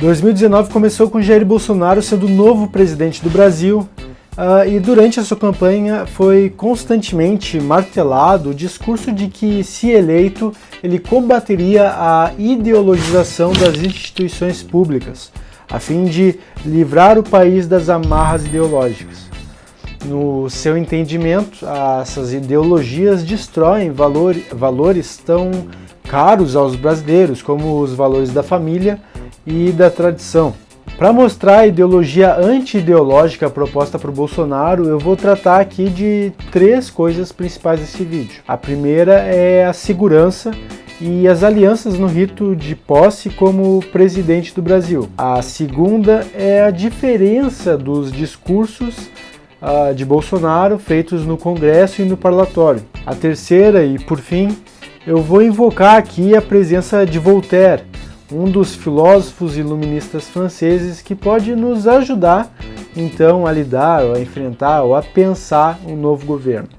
2019 começou com Jair Bolsonaro sendo o novo presidente do Brasil e durante a sua campanha foi constantemente martelado o discurso de que, se eleito, ele combateria a ideologização das instituições públicas, a fim de livrar o país das amarras ideológicas. No seu entendimento, essas ideologias destroem valores tão caros aos brasileiros, como os valores da família e da tradição. Para mostrar a ideologia anti-ideológica proposta por Bolsonaro, eu vou tratar aqui de 3 coisas principais desse vídeo. A primeira é a segurança e as alianças no rito de posse como presidente do Brasil. A segunda é a diferença dos discursos de Bolsonaro feitos no Congresso e no Parlatório. A terceira e, por fim, eu vou invocar aqui a presença de Voltaire, um dos filósofos iluministas franceses que pode nos ajudar, então, a lidar, ou a enfrentar, ou a pensar um novo governo.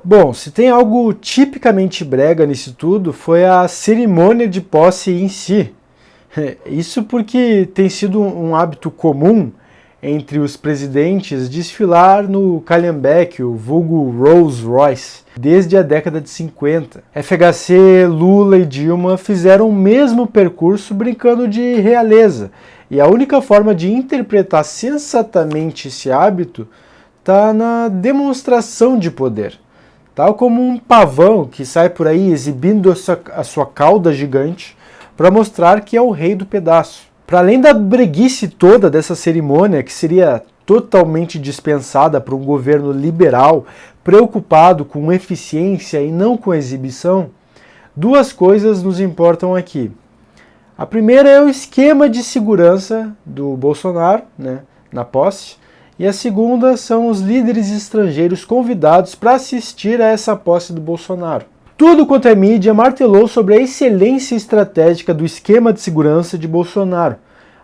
Bom, se tem algo tipicamente brega nisso tudo, foi a cerimônia de posse em si. Isso porque tem sido um hábito comum entre os presidentes desfilar no Calhambeque, o vulgo Rolls Royce, desde a década de 50. FHC, Lula e Dilma fizeram o mesmo percurso brincando de realeza, e a única forma de interpretar sensatamente esse hábito está na demonstração de poder. Tal como um pavão que sai por aí exibindo a sua cauda gigante para mostrar que é o rei do pedaço. Para além da breguice toda dessa cerimônia, que seria totalmente dispensada por um governo liberal, preocupado com eficiência e não com exibição, 2 coisas nos importam aqui. A primeira é o esquema de segurança do Bolsonaro, na posse, e a segunda são os líderes estrangeiros convidados para assistir a essa posse do Bolsonaro. Tudo quanto é mídia martelou sobre a excelência estratégica do esquema de segurança de Bolsonaro.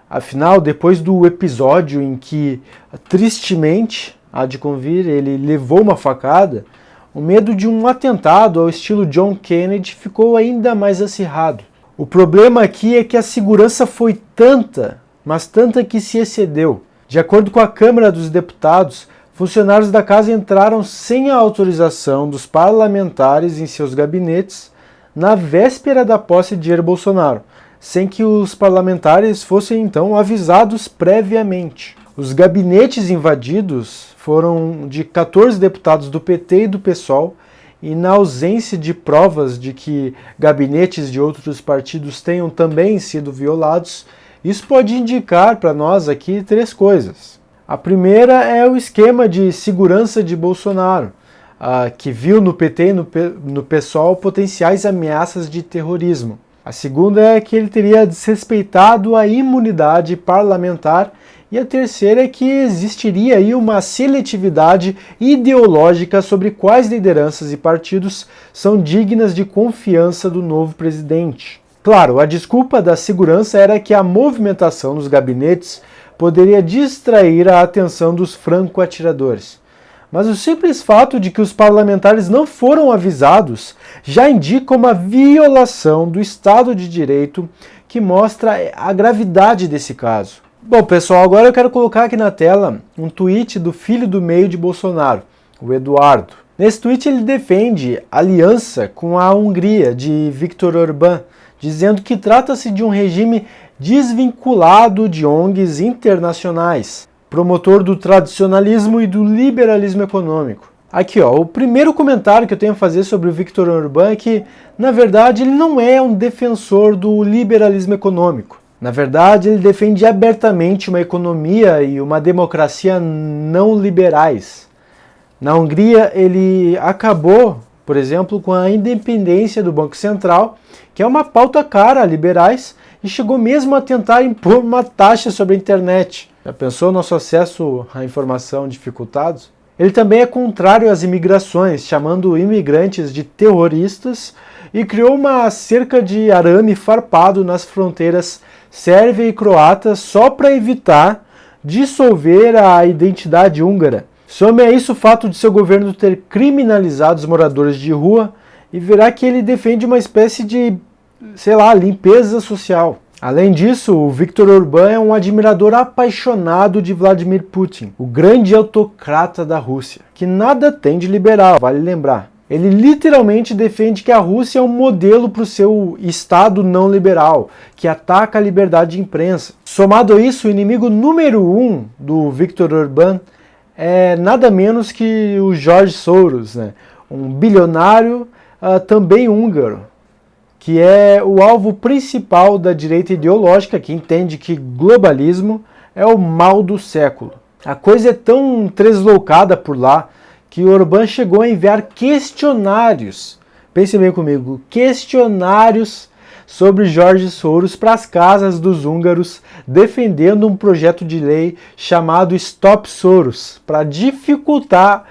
Afinal, depois do episódio em que, tristemente, há de convir, ele levou uma facada, o medo de um atentado ao estilo John Kennedy ficou ainda mais acirrado. O problema aqui é que a segurança foi tanta, mas tanta que se excedeu. De acordo com a Câmara dos Deputados, funcionários da casa entraram sem a autorização dos parlamentares em seus gabinetes na véspera da posse de Jair Bolsonaro, sem que os parlamentares fossem então avisados previamente. Os gabinetes invadidos foram de 14 deputados do PT e do PSOL, e na ausência de provas de que gabinetes de outros partidos tenham também sido violados, isso pode indicar para nós aqui 3 coisas. A primeira é o esquema de segurança de Bolsonaro, que viu no PT e no PSOL potenciais ameaças de terrorismo. A segunda é que ele teria desrespeitado a imunidade parlamentar, e a terceira é que existiria aí uma seletividade ideológica sobre quais lideranças e partidos são dignas de confiança do novo presidente. Claro, a desculpa da segurança era que a movimentação nos gabinetes poderia distrair a atenção dos franco-atiradores. Mas o simples fato de que os parlamentares não foram avisados já indica uma violação do Estado de Direito que mostra a gravidade desse caso. Bom, pessoal, agora eu quero colocar aqui na tela um tweet do filho do meio de Bolsonaro, o Eduardo. Nesse tweet ele defende aliança com a Hungria de Viktor Orbán, dizendo que trata-se de um regime desvinculado de ONGs internacionais, promotor do tradicionalismo e do liberalismo econômico. Aqui, o primeiro comentário que eu tenho a fazer sobre o Viktor Orbán é que, na verdade, ele não é um defensor do liberalismo econômico. Na verdade, ele defende abertamente uma economia e uma democracia não liberais. Na Hungria, ele acabou, por exemplo, com a independência do Banco Central, que é uma pauta cara a liberais, e chegou mesmo a tentar impor uma taxa sobre a internet. Já pensou nosso acesso à informação dificultado? Ele também é contrário às imigrações, chamando imigrantes de terroristas, e criou uma cerca de arame farpado nas fronteiras sérvia e croata só para evitar dissolver a identidade húngara. Some a isso o fato de seu governo ter criminalizado os moradores de rua, e verá que ele defende uma espécie de, limpeza social. Além disso, o Viktor Orbán é um admirador apaixonado de Vladimir Putin, o grande autocrata da Rússia, que nada tem de liberal, vale lembrar. Ele literalmente defende que a Rússia é um modelo para o seu Estado não liberal, que ataca a liberdade de imprensa. Somado a isso, o inimigo número 1 do Viktor Orbán é nada menos que o George Soros, né? Um bilionário também húngaro, que é o alvo principal da direita ideológica, que entende que globalismo é o mal do século. A coisa é tão tresloucada por lá que Orbán chegou a enviar questionários, pensem bem comigo, questionários sobre George Soros para as casas dos húngaros, defendendo um projeto de lei chamado Stop Soros, para dificultar,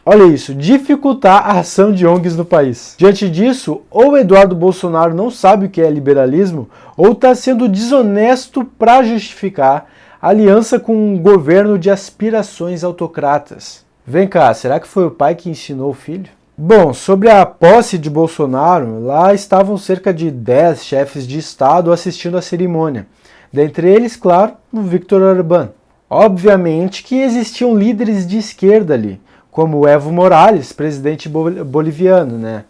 olha isso, dificultar a ação de ONGs no país. Diante disso, ou Eduardo Bolsonaro não sabe o que é liberalismo, ou está sendo desonesto para justificar a aliança com um governo de aspirações autocratas. Vem cá, será que foi o pai que ensinou o filho? Bom, sobre a posse de Bolsonaro, lá estavam cerca de 10 chefes de Estado assistindo à cerimônia. Dentre eles, claro, o Viktor Orbán. Obviamente que existiam líderes de esquerda ali, como Evo Morales, presidente boliviano, né?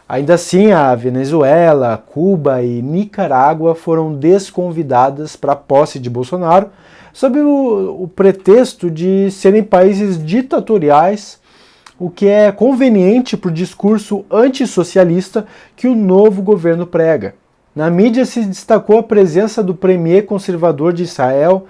Ainda assim, a Venezuela, Cuba e Nicarágua foram desconvidadas para a posse de Bolsonaro, sob o pretexto de serem países ditatoriais, o que é conveniente para o discurso antissocialista que o novo governo prega. Na mídia se destacou a presença do premier conservador de Israel,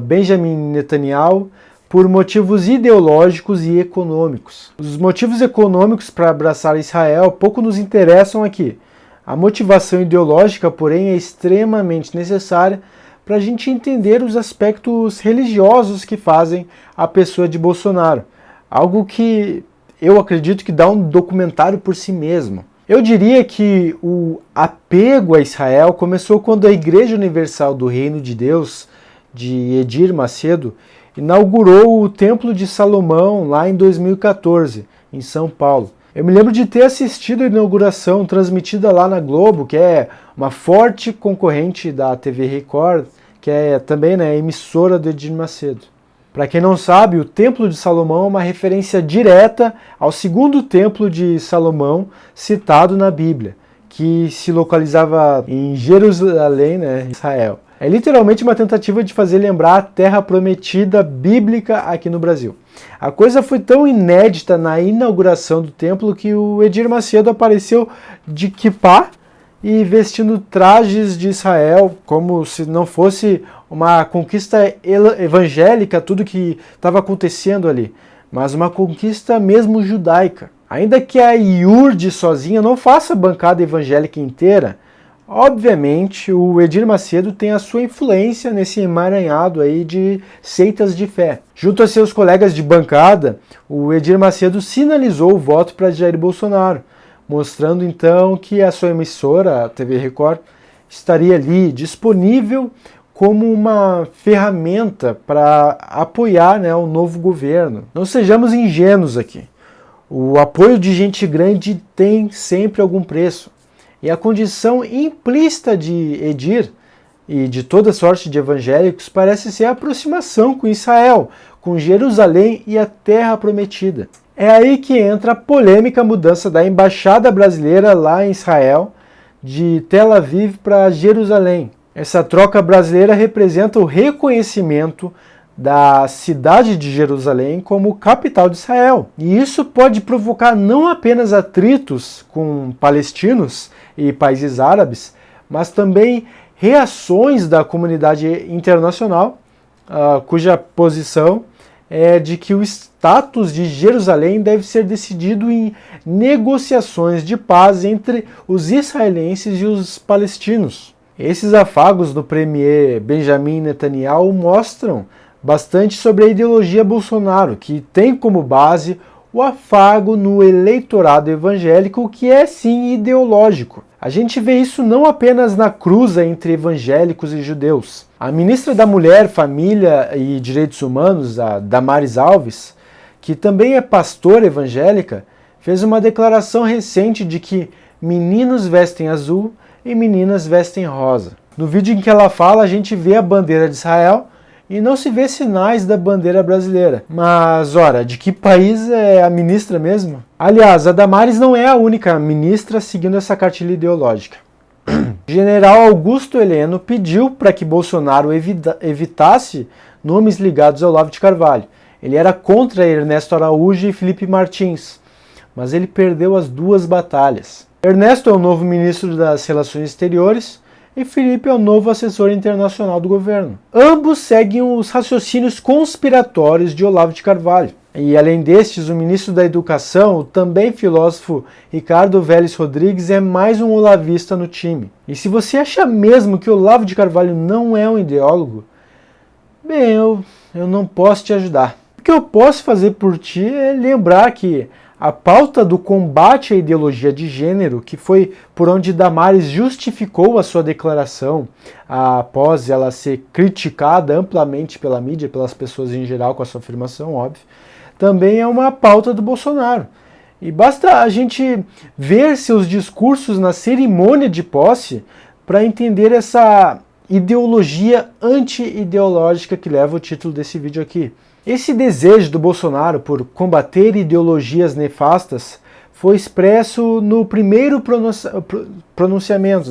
Benjamin Netanyahu, por motivos ideológicos e econômicos. Os motivos econômicos para abraçar Israel pouco nos interessam aqui. A motivação ideológica, porém, é extremamente necessária para a gente entender os aspectos religiosos que fazem a pessoa de Bolsonaro. Algo que eu acredito que dá um documentário por si mesmo. Eu diria que o apego a Israel começou quando a Igreja Universal do Reino de Deus, de Edir Macedo, inaugurou o Templo de Salomão lá em 2014, em São Paulo. Eu me lembro de ter assistido a inauguração transmitida lá na Globo, que é uma forte concorrente da TV Record, que é também, né, emissora do Edir Macedo. Para quem não sabe, o Templo de Salomão é uma referência direta ao segundo Templo de Salomão citado na Bíblia, que se localizava em Jerusalém, né, Israel. É literalmente uma tentativa de fazer lembrar a terra prometida bíblica aqui no Brasil. A coisa foi tão inédita na inauguração do templo que o Edir Macedo apareceu de quipá e vestindo trajes de Israel, como se não fosse uma conquista evangélica, tudo que estava acontecendo ali, mas uma conquista mesmo judaica. Ainda que a IURD sozinha não faça a bancada evangélica inteira, obviamente o Edir Macedo tem a sua influência nesse emaranhado aí de seitas de fé. Junto a seus colegas de bancada, o Edir Macedo sinalizou o voto para Jair Bolsonaro, mostrando então que a sua emissora, a TV Record, estaria ali disponível como uma ferramenta para apoiar, né, o novo governo. Não sejamos ingênuos aqui. O apoio de gente grande tem sempre algum preço. E a condição implícita de Edir e de toda sorte de evangélicos parece ser a aproximação com Israel, com Jerusalém e a Terra Prometida. É aí que entra a polêmica mudança da embaixada brasileira lá em Israel, de Tel Aviv para Jerusalém. Essa troca brasileira representa o reconhecimento da cidade de Jerusalém como capital de Israel. E isso pode provocar não apenas atritos com palestinos e países árabes, mas também reações da comunidade internacional, cuja posição é de que o status de Jerusalém deve ser decidido em negociações de paz entre os israelenses e os palestinos. Esses afagos do premier Benjamin Netanyahu mostram bastante sobre a ideologia Bolsonaro, que tem como base o afago no eleitorado evangélico, que é sim ideológico. A gente vê isso não apenas na cruza entre evangélicos e judeus. A ministra da Mulher, Família e Direitos Humanos, a Damares Alves, que também é pastora evangélica, fez uma declaração recente de que meninos vestem azul e meninas vestem rosa. No vídeo em que ela fala, a gente vê a bandeira de Israel e não se vê sinais da bandeira brasileira. Mas, ora, de que país é a ministra mesmo? Aliás, a Damares não é a única ministra seguindo essa cartilha ideológica. O general Augusto Heleno pediu para que Bolsonaro evitasse nomes ligados ao Olavo de Carvalho. Ele era contra Ernesto Araújo e Felipe Martins, mas ele perdeu as duas batalhas. Ernesto é o novo ministro das Relações Exteriores e Felipe é o novo assessor internacional do governo. Ambos seguem os raciocínios conspiratórios de Olavo de Carvalho. E além destes, o ministro da Educação, o também filósofo Ricardo Vélez Rodrigues, é mais um olavista no time. E se você acha mesmo que Olavo de Carvalho não é um ideólogo, bem, eu não posso te ajudar. O que eu posso fazer por ti é lembrar que a pauta do combate à ideologia de gênero, que foi por onde Damares justificou a sua declaração, após ela ser criticada amplamente pela mídia, pelas pessoas em geral com a sua afirmação, óbvio, também é uma pauta do Bolsonaro. E basta a gente ver seus discursos na cerimônia de posse para entender essa ideologia anti-ideológica que leva o título desse vídeo aqui. Esse desejo do Bolsonaro por combater ideologias nefastas foi expresso no primeiro pronunciamento,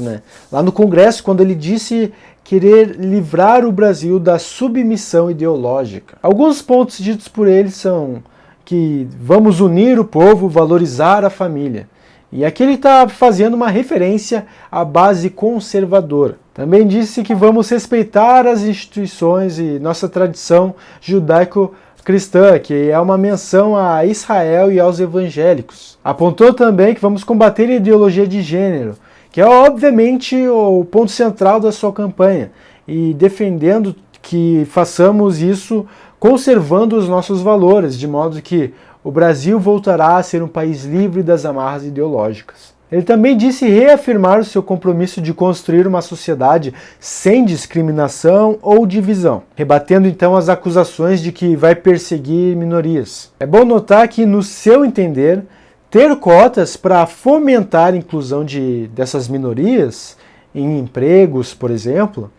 lá no Congresso, quando ele disse querer livrar o Brasil da submissão ideológica. Alguns pontos ditos por ele são que vamos unir o povo, valorizar a família. E aqui ele está fazendo uma referência à base conservadora. Também disse que vamos respeitar as instituições e nossa tradição judaico-cristã, que é uma menção a Israel e aos evangélicos. Apontou também que vamos combater a ideologia de gênero, que é obviamente o ponto central da sua campanha, e defendendo que façamos isso conservando os nossos valores, de modo que o Brasil voltará a ser um país livre das amarras ideológicas. Ele também disse reafirmar o seu compromisso de construir uma sociedade sem discriminação ou divisão, rebatendo então as acusações de que vai perseguir minorias. É bom notar que, no seu entender, ter cotas para fomentar a inclusão dessas minorias em empregos, por exemplo,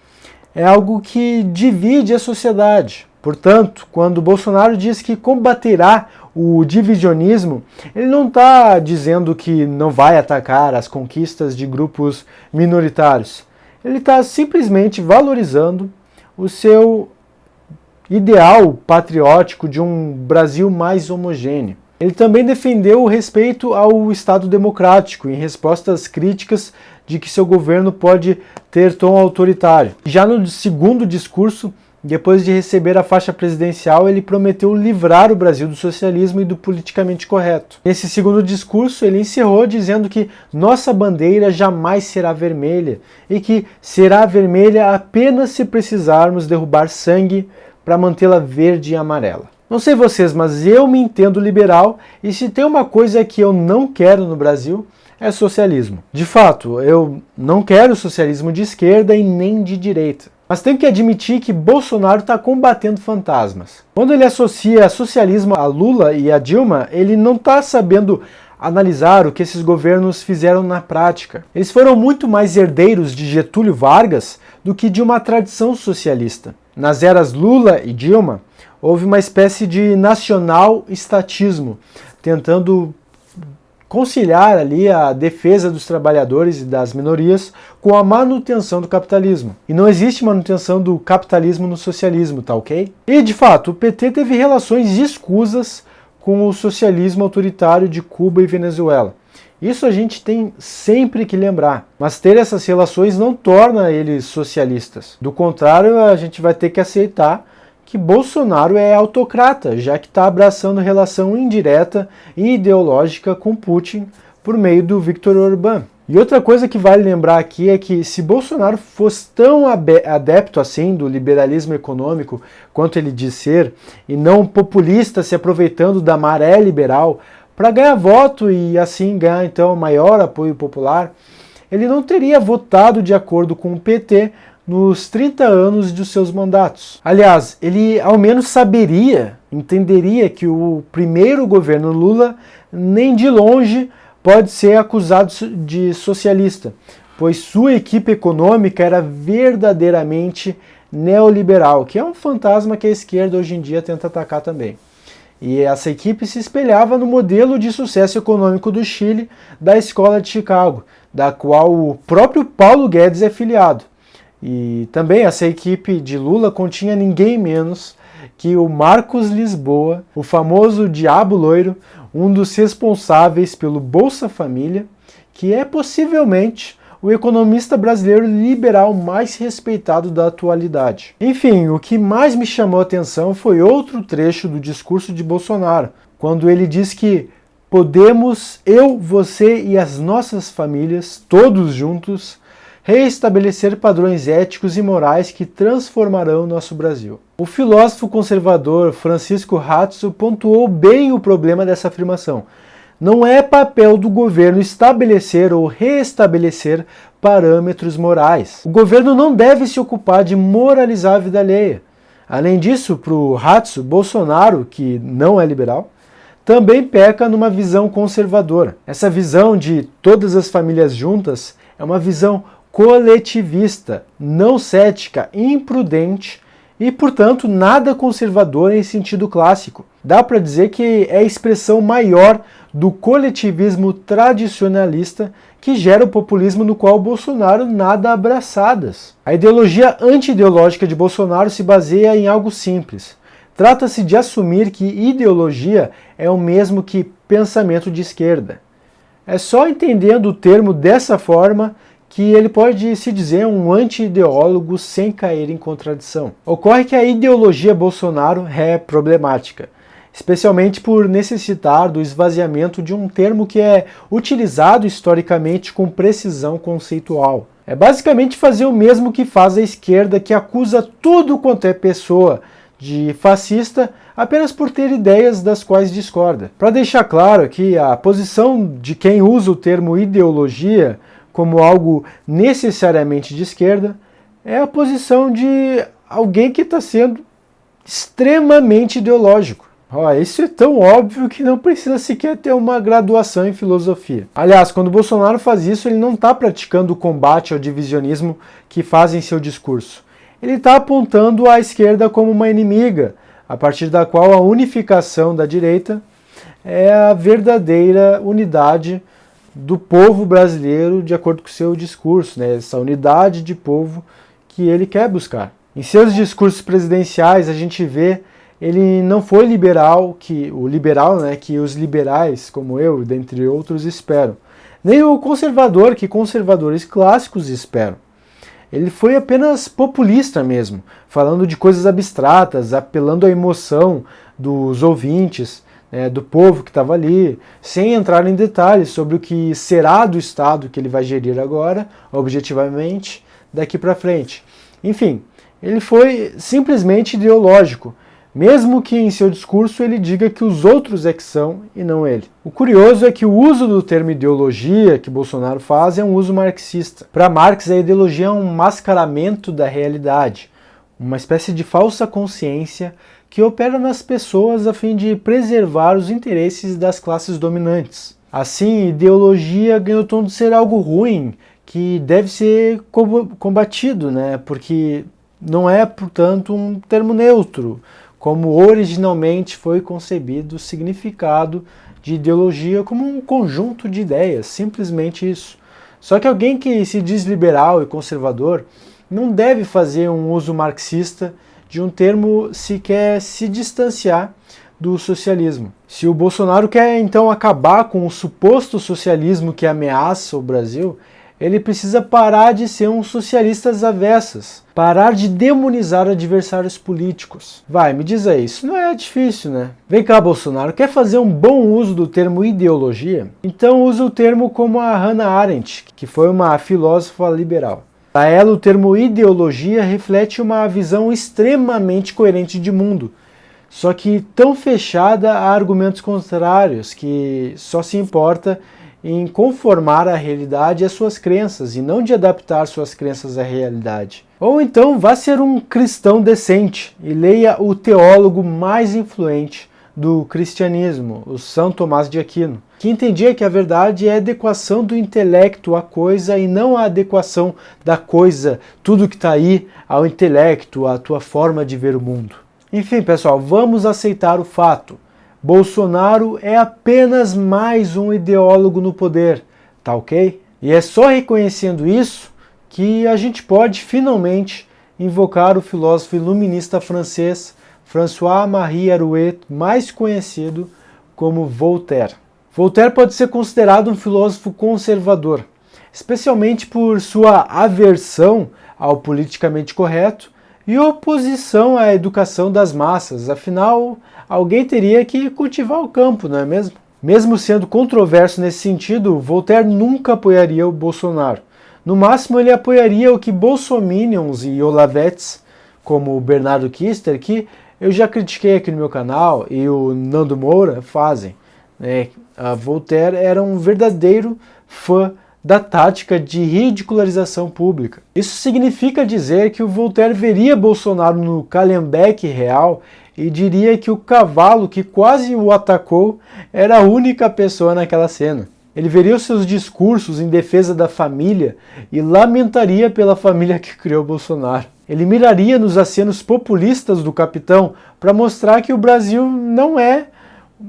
é algo que divide a sociedade. Portanto, quando Bolsonaro diz que combaterá o divisionismo, ele não está dizendo que não vai atacar as conquistas de grupos minoritários. Ele está simplesmente valorizando o seu ideal patriótico de um Brasil mais homogêneo. Ele também defendeu o respeito ao Estado democrático, em resposta às críticas de que seu governo pode ter tom autoritário. Já no segundo discurso, depois de receber a faixa presidencial, ele prometeu livrar o Brasil do socialismo e do politicamente correto. Nesse segundo discurso, ele encerrou dizendo que nossa bandeira jamais será vermelha e que será vermelha apenas se precisarmos derrubar sangue para mantê-la verde e amarela. Não sei vocês, mas eu me entendo liberal e se tem uma coisa que eu não quero no Brasil, é socialismo. De fato, eu não quero socialismo de esquerda e nem de direita. Mas tenho que admitir que Bolsonaro está combatendo fantasmas. Quando ele associa socialismo a Lula e a Dilma, ele não está sabendo analisar o que esses governos fizeram na prática. Eles foram muito mais herdeiros de Getúlio Vargas do que de uma tradição socialista. Nas eras Lula e Dilma, houve uma espécie de nacional-estatismo, tentando conciliar ali a defesa dos trabalhadores e das minorias com a manutenção do capitalismo. E não existe manutenção do capitalismo no socialismo, tá ok? E, de fato, o PT teve relações escusas com o socialismo autoritário de Cuba e Venezuela. Isso a gente tem sempre que lembrar. Mas ter essas relações não torna eles socialistas. Do contrário, a gente vai ter que aceitar que Bolsonaro é autocrata, já que está abraçando relação indireta e ideológica com Putin por meio do Viktor Orbán. E outra coisa que vale lembrar aqui é que se Bolsonaro fosse tão adepto assim do liberalismo econômico quanto ele diz ser, e não populista se aproveitando da maré liberal para ganhar voto e assim ganhar então maior apoio popular, ele não teria votado de acordo com o PT nos 30 anos de seus mandatos. Aliás, ele ao menos entenderia que o primeiro governo Lula nem de longe pode ser acusado de socialista, pois sua equipe econômica era verdadeiramente neoliberal, que é um fantasma que a esquerda hoje em dia tenta atacar também. E essa equipe se espelhava no modelo de sucesso econômico do Chile, da Escola de Chicago, da qual o próprio Paulo Guedes é filiado. E também essa equipe de Lula continha ninguém menos que o Marcos Lisboa, o famoso Diabo Loiro, um dos responsáveis pelo Bolsa Família, que é possivelmente o economista brasileiro liberal mais respeitado da atualidade. Enfim, o que mais me chamou a atenção foi outro trecho do discurso de Bolsonaro, quando ele diz que podemos, eu, você e as nossas famílias, todos juntos, reestabelecer padrões éticos e morais que transformarão nosso Brasil. O filósofo conservador Francisco Ratzo pontuou bem o problema dessa afirmação. Não é papel do governo estabelecer ou reestabelecer parâmetros morais. O governo não deve se ocupar de moralizar a vida alheia. Além disso, para o Ratzo, Bolsonaro, que não é liberal, também peca numa visão conservadora. Essa visão de todas as famílias juntas é uma visão coletivista, não cética, imprudente e, portanto, nada conservadora em sentido clássico. Dá para dizer que é a expressão maior do coletivismo tradicionalista que gera o populismo no qual Bolsonaro nada abraçadas. A ideologia anti-ideológica de Bolsonaro se baseia em algo simples. Trata-se de assumir que ideologia é o mesmo que pensamento de esquerda. É só entendendo o termo dessa forma que ele pode se dizer um anti-ideólogo sem cair em contradição. Ocorre que a ideologia Bolsonaro é problemática, especialmente por necessitar do esvaziamento de um termo que é utilizado historicamente com precisão conceitual. É basicamente fazer o mesmo que faz a esquerda, que acusa tudo quanto é pessoa de fascista apenas por ter ideias das quais discorda. Para deixar claro que a posição de quem usa o termo ideologia como algo necessariamente de esquerda é a posição de alguém que está sendo extremamente ideológico. Isso é tão óbvio que não precisa sequer ter uma graduação em filosofia. Aliás, quando Bolsonaro faz isso, ele não está praticando o combate ao divisionismo que faz em seu discurso. Ele está apontando a esquerda como uma inimiga, a partir da qual a unificação da direita é a verdadeira unidade do povo brasileiro, de acordo com o seu discurso, essa unidade de povo que ele quer buscar. Em seus discursos presidenciais, a gente vê ele não foi liberal, que os liberais, como eu, dentre outros, esperam. Nem o conservador, que conservadores clássicos esperam. Ele foi apenas populista mesmo, falando de coisas abstratas, apelando à emoção dos ouvintes, do povo que estava ali, sem entrar em detalhes sobre o que será do Estado que ele vai gerir agora, objetivamente, daqui para frente. Enfim, ele foi simplesmente ideológico, mesmo que em seu discurso ele diga que os outros é que são e não ele. O curioso é que o uso do termo ideologia que Bolsonaro faz é um uso marxista. Para Marx, a ideologia é um mascaramento da realidade, uma espécie de falsa consciência que opera nas pessoas a fim de preservar os interesses das classes dominantes. Assim, ideologia ganhou o tom de ser algo ruim, que deve ser combatido, porque não é, portanto, um termo neutro, como originalmente foi concebido o significado de ideologia como um conjunto de ideias, simplesmente isso. Só que alguém que se diz liberal e conservador não deve fazer um uso marxista de um termo se quer se distanciar do socialismo. Se o Bolsonaro quer então acabar com o suposto socialismo que ameaça o Brasil, ele precisa parar de ser um socialista às avessas, parar de demonizar adversários políticos. Me diz aí, isso não é difícil, né? Vem cá, Bolsonaro, quer fazer um bom uso do termo ideologia? Então usa o termo como a Hannah Arendt, que foi uma filósofa liberal. Para ela, o termo ideologia reflete uma visão extremamente coerente de mundo, só que tão fechada a argumentos contrários, que só se importa em conformar a realidade às suas crenças e não de adaptar suas crenças à realidade. Ou então vá ser um cristão decente e leia o teólogo mais influente do cristianismo, o São Tomás de Aquino, que entendia que a verdade é a adequação do intelecto à coisa e não a adequação da coisa, tudo que está aí, ao intelecto, à tua forma de ver o mundo. Enfim, pessoal, vamos aceitar o fato. Bolsonaro é apenas mais um ideólogo no poder, tá ok? E é só reconhecendo isso que a gente pode finalmente invocar o filósofo iluminista francês François-Marie Arouet, mais conhecido como Voltaire. Voltaire pode ser considerado um filósofo conservador, especialmente por sua aversão ao politicamente correto e oposição à educação das massas. Afinal, alguém teria que cultivar o campo, não é mesmo? Mesmo sendo controverso nesse sentido, Voltaire nunca apoiaria o Bolsonaro. No máximo, ele apoiaria o que bolsominions e olavetes, como o Bernardo Kister, que eu já critiquei aqui no meu canal, e o Nando Moura fazem. A Voltaire era um verdadeiro fã da tática de ridicularização pública. Isso significa dizer que o Voltaire veria Bolsonaro no Calhambeque real e diria que o cavalo que quase o atacou era a única pessoa naquela cena. Ele veria os seus discursos em defesa da família e lamentaria pela família que criou Bolsonaro. Ele miraria nos acenos populistas do capitão para mostrar que o Brasil não é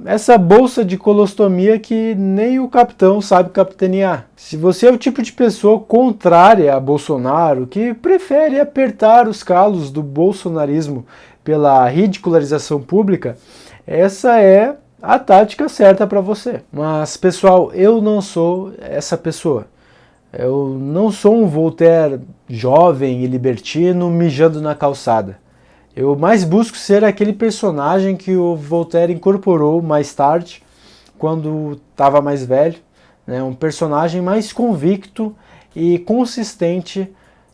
essa bolsa de colostomia que nem o capitão sabe capitanear. Se você é o tipo de pessoa contrária a Bolsonaro, que prefere apertar os calos do bolsonarismo pela ridicularização pública, essa é a tática certa para você. Mas, pessoal, eu não sou essa pessoa. Eu não sou um Voltaire jovem e libertino mijando na calçada. Eu mais busco ser aquele personagem que o Voltaire incorporou mais tarde, quando estava mais velho, né? Um personagem mais convicto e consistente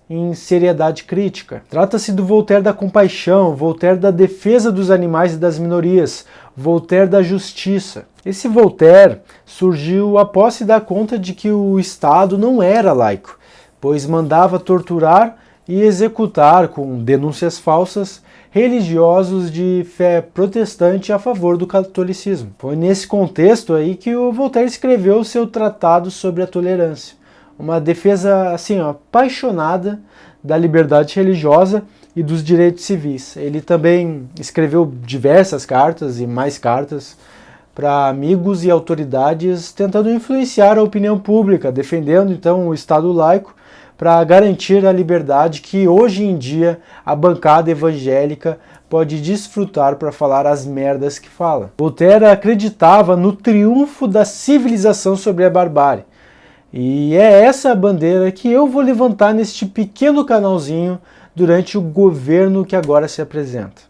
em seriedade crítica. Trata-se do Voltaire da compaixão, Voltaire da defesa dos animais e das minorias, Voltaire da justiça. Esse Voltaire surgiu após se dar conta de que o Estado não era laico, pois mandava torturar e executar com denúncias falsas religiosos de fé protestante a favor do catolicismo. Foi nesse contexto aí que o Voltaire escreveu o seu Tratado sobre a Tolerância, uma defesa assim, apaixonada da liberdade religiosa e dos direitos civis. Ele também escreveu diversas cartas e mais cartas para amigos e autoridades tentando influenciar a opinião pública, defendendo então o Estado laico para garantir a liberdade que hoje em dia a bancada evangélica pode desfrutar para falar as merdas que fala. Voltaire acreditava no triunfo da civilização sobre a barbárie. E é essa a bandeira que eu vou levantar neste pequeno canalzinho durante o governo que agora se apresenta.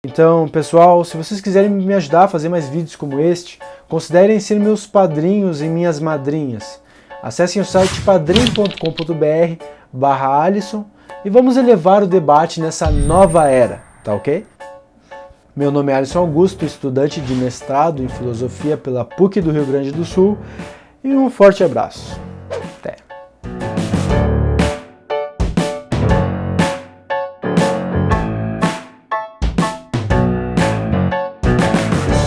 Então, pessoal, se vocês quiserem me ajudar a fazer mais vídeos como este, considerem ser meus padrinhos e minhas madrinhas. Acessem o site padrim.com.br/Alisson e vamos elevar o debate nessa nova era, tá ok? Meu nome é Alisson Augusto, estudante de mestrado em filosofia pela PUC do Rio Grande do Sul, e um forte abraço.